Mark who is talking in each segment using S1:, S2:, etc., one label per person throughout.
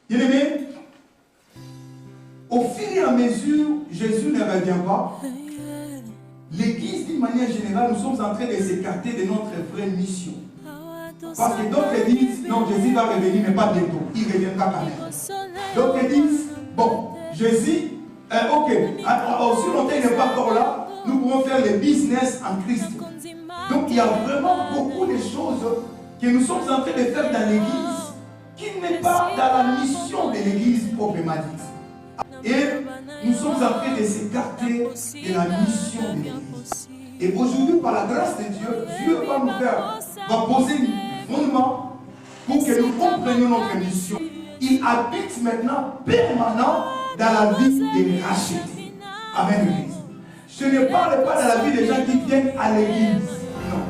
S1: Bien-aimé, au fur et à mesure, Jésus ne revient pas. L'Église, d'une manière générale, nous sommes en train de s'écarter de notre vraie mission. Parce que d'autres disent, non, Jésus va revenir, mais pas bientôt. Il reviendra quand même. D'autres disent, bon, Jésus, ok, aussi longtemps il n'est pas encore là, nous pouvons faire le business en Christ. Donc il y a vraiment beaucoup de choses que nous sommes en train de faire dans l'Église qui n'est pas dans la mission de l'Église proprement dite. Et nous sommes en train de s'écarter de la mission de l'Église. Et aujourd'hui, par la grâce de Dieu, Dieu va poser un fondement pour que nous comprenions notre mission. Il habite maintenant permanent dans la vie des rachetés. Amen, l'Église. Je ne parle pas de la vie des gens qui viennent à l'Église. Non.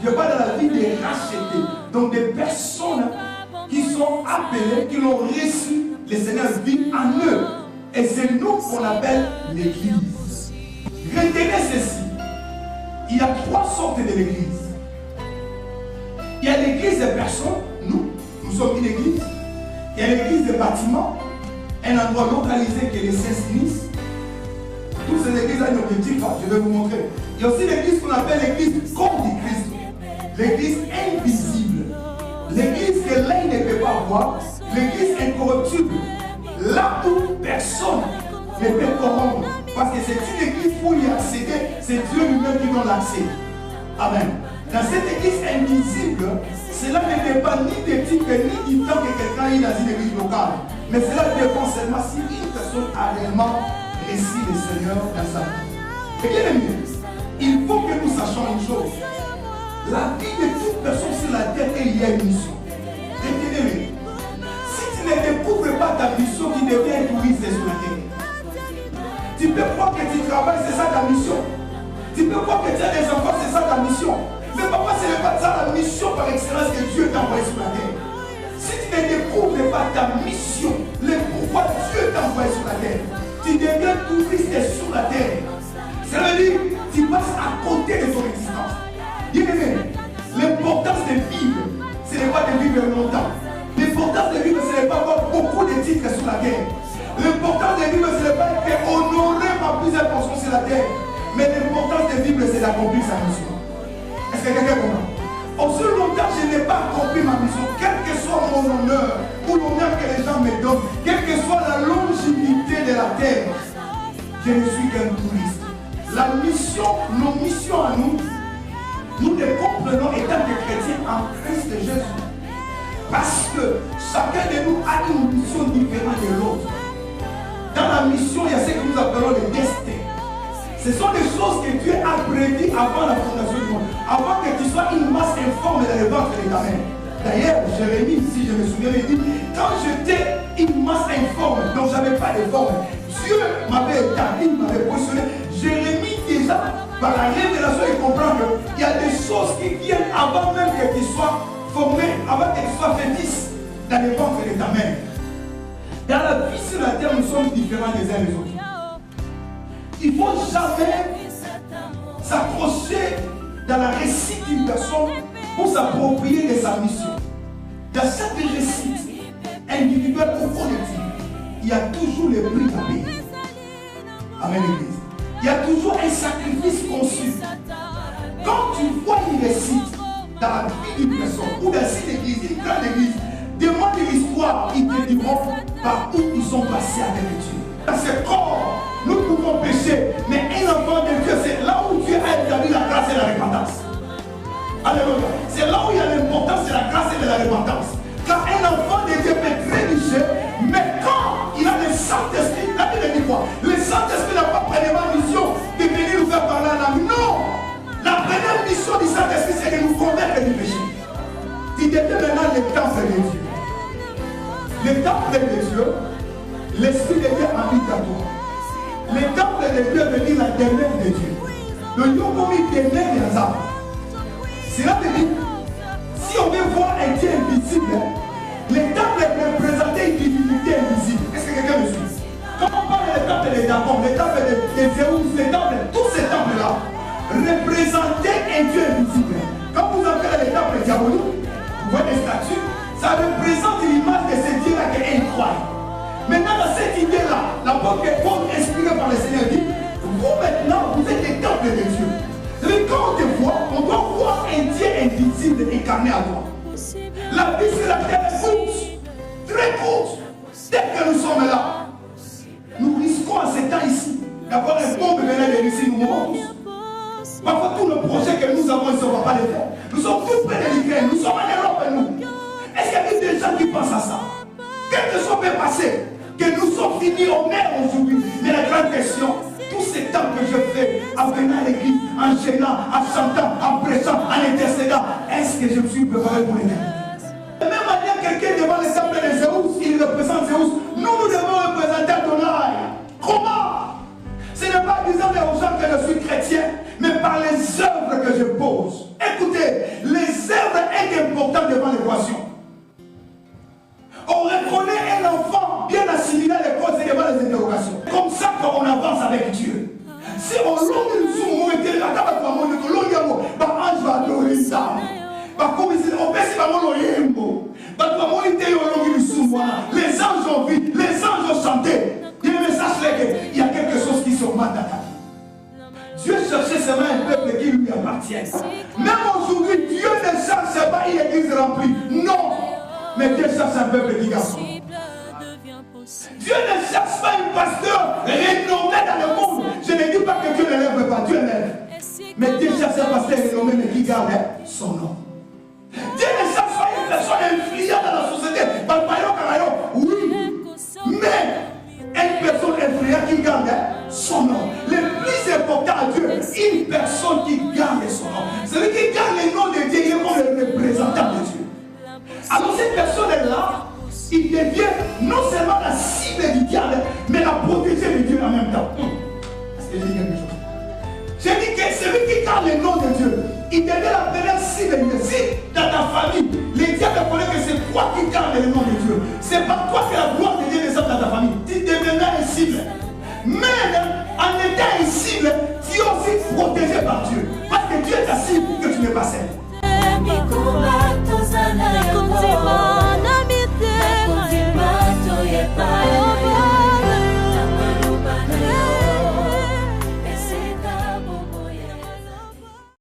S1: Je parle de la vie des rachetés. Donc des personnes qui sont appelées, qui l'ont reçu, le Seigneur vit en eux. Et c'est nous qu'on appelle l'Église. Retenez ceci. Il y a trois sortes de l'Église. Il y a l'Église des personnes, nous sommes une Église. Il y a l'Église des bâtiments, un endroit localisé qui est les Saint-Nice. Toutes ces églises ont un objectif, je vais vous montrer. Il y a aussi l'église qu'on appelle l'église corps du Christ. L'église invisible. L'église que l'œil ne peut pas voir. L'église incorruptible. Là où personne ne peut corrompre. Parce que c'est une église pour y accéder, c'est Dieu lui-même qui donne l'accès. Amen. Dans cette église invisible, cela ne dépend ni des types ni du temps que quelqu'un est dans une église locale. Mais cela dépend seulement si une personne a réellement reçu le Seigneur dans sa vie. Et bien aimé, il faut que nous sachions une chose. La vie de toute personne sur la terre, il y a une mission. Retenez-le. Si tu ne découvres pas ta mission, tu deviens touriste sur la terre. Tu peux croire que tu travailles, c'est ça ta mission. Tu peux croire que tu as des enfants, c'est ça ta mission. Mais papa, ce n'est pas ça la mission par excellence que Dieu t'a envoyé sur la terre. Si tu ne découvres pas ta mission, le pourquoi Dieu t'a envoyé sur la terre, tu deviens touriste sur la terre. Ça veut dire que tu passes à côté de ton existence. Bien aimé, l'importance de vivre, ce n'est pas de vivre longtemps. L'importance de vivre, ce n'est pas avoir beaucoup de titres sur la terre. L'importance de vivre, ce n'est pas être honoré par plusieurs personnes sur la terre. Mais l'importance de vivre, c'est d'accomplir sa mission. Est-ce que quelqu'un comprend? Aussi longtemps je n'ai pas accompli ma mission, quel que soit mon honneur ou l'honneur que les gens me donnent, quelle que soit la longévité de la terre, je ne suis qu'un touriste. La mission, nos missions à nous, nous les comprenons étant des chrétiens en Christ Jésus. Parce que chacun de nous a une mission différente de l'autre. Dans la mission, il y a ce que nous appelons le destin. Ce sont des choses que Dieu a prévues avant la fondation du monde. Avant que tu sois une masse informe dans le ventre de ta mère. D'ailleurs, Jérémie, si je me souviens, il dit, quand j'étais une masse informe, donc je n'avais pas de forme, Dieu m'avait établi, m'avait positionné. Jérémie, déjà, par la révélation, il comprend qu'il y a des choses qui viennent avant même que tu sois formé, avant que tu sois fœtus dans le ventre de ta mère. Dans la vie sur la terre, nous sommes différents les uns des autres. Il ne faut jamais s'accrocher dans la réussite d'une personne pour s'approprier de sa mission. Dans chaque réussite, individuelle ou collective, il y a toujours le prix à payer. Amen, l'Église. Il y a toujours un sacrifice conçu. Quand tu vois une réussite dans la vie d'une personne ou dans une église, une grande église, demande l'histoire, ils te diront par où ils sont passés avec Dieu. Dans ce corps, nous pouvons pécher, mais un enfant de Dieu, c'est là où Dieu a établi la grâce et la repentance. Alléluia. C'est là où il y a l'importance de la grâce et de la repentance. Car un enfant de Dieu peut trébucher, mais quand il a le Saint-Esprit, la Bible dit quoi? Le Saint-Esprit n'a pas premièrement mission de venir nous faire parler en langue. Non! La première mission du Saint-Esprit, c'est de nous convaincre du péché. Tu deviens maintenant le temple de Dieu. Le temple de Dieu, l'Esprit de Dieu habite à toi. Le temple de Dieu veut dire la demeure de Dieu. Le Yokomi demeure des arbres. Cela veut dire, si on veut voir un Dieu invisible, le temple représentait une divinité invisible. Est-ce que quelqu'un me suit? Quand on parle du temple de Jacob, le temple de Zéus, le temple, tous ces temples-là représentaient un Dieu invisible. Quand vous appelez les temples diaboliques, vous voyez des statues, ça représente l'image de ce Dieu-là qui est incroyable. l'apôtre Paul, inspiré par le Seigneur, dit, vous maintenant, vous êtes les temples de Dieu. C'est-à-dire, quand on te voit, on doit voir un Dieu invisible incarné à toi. La vie sur la terre est courte, très courte. Dès que nous sommes là, nous risquons à ces temps ici d'avoir un bombe venant de ici, nous mourons tous. Parfois, tous nos projets que nous avons, ils ne vont pas les faire. Nous sommes tous près de l'Ukraine, nous sommes en Europe, nous. Est-ce qu'il y a des gens qui pensent à ça? Quelque chose peut passer, que nous sommes finis au mer aujourd'hui. Mais la grande question, tous ces temps que je fais, en venant à l'église, en gênant, en chantant, en prêchant, en intercédant, est-ce que je me suis préparé pour l'éternité? De la même manière, quelqu'un devant les temples de Zéus, il représente Zéus. Nous devons représenter Adonai. Comment? Ce n'est pas disant aux gens que je suis chrétien, mais par les œuvres que je pose. Écoutez, les œuvres sont importantes devant l'équation. On reconnaît un enfant bien assimilé à l'école, c'est devant les interrogations. Comme ça qu'on avance avec Dieu. Si on longe le sous, on est là, ange va adorer ça. Les anges ont vu, les anges ont chanté. Il y a quelque chose qui s'augmente dans ta vie. Dieu cherchait seulement un peuple qui lui appartient. Même aujourd'hui, Dieu ne cherche pas une église remplie. Non. Mais Dieu cherche un peuple qui garde son nom. Dieu ne cherche pas un pasteur renommé dans le monde. Je ne dis pas que Dieu ne lève pas, Dieu lève. Mais Dieu cherche un pasteur renommé mais qui garde son nom. Dieu ne cherche pas une personne influente dans la société. Oui, mais une personne influente qui garde son nom. Le plus important à Dieu, une personne qui garde son nom. Celui qui garde le nom de Dieu, il est comme le représentant de Dieu. Alors cette personne-là, il devient non seulement la cible du diable, mais la protégée de Dieu en même temps. Est-ce que j'ai dit quelque chose? J'ai dit que celui qui garde le nom de Dieu, il devient la première cible de Dieu. Si dans ta famille, les diables connaissent que c'est toi qui gardes le nom de Dieu, c'est pas toi que la gloire de Dieu descend dans ta famille, tu deviendras un cible. Mais en étant un cible, tu es aussi protégé par Dieu. Parce que Dieu est ta cible que tu n'es pas seul.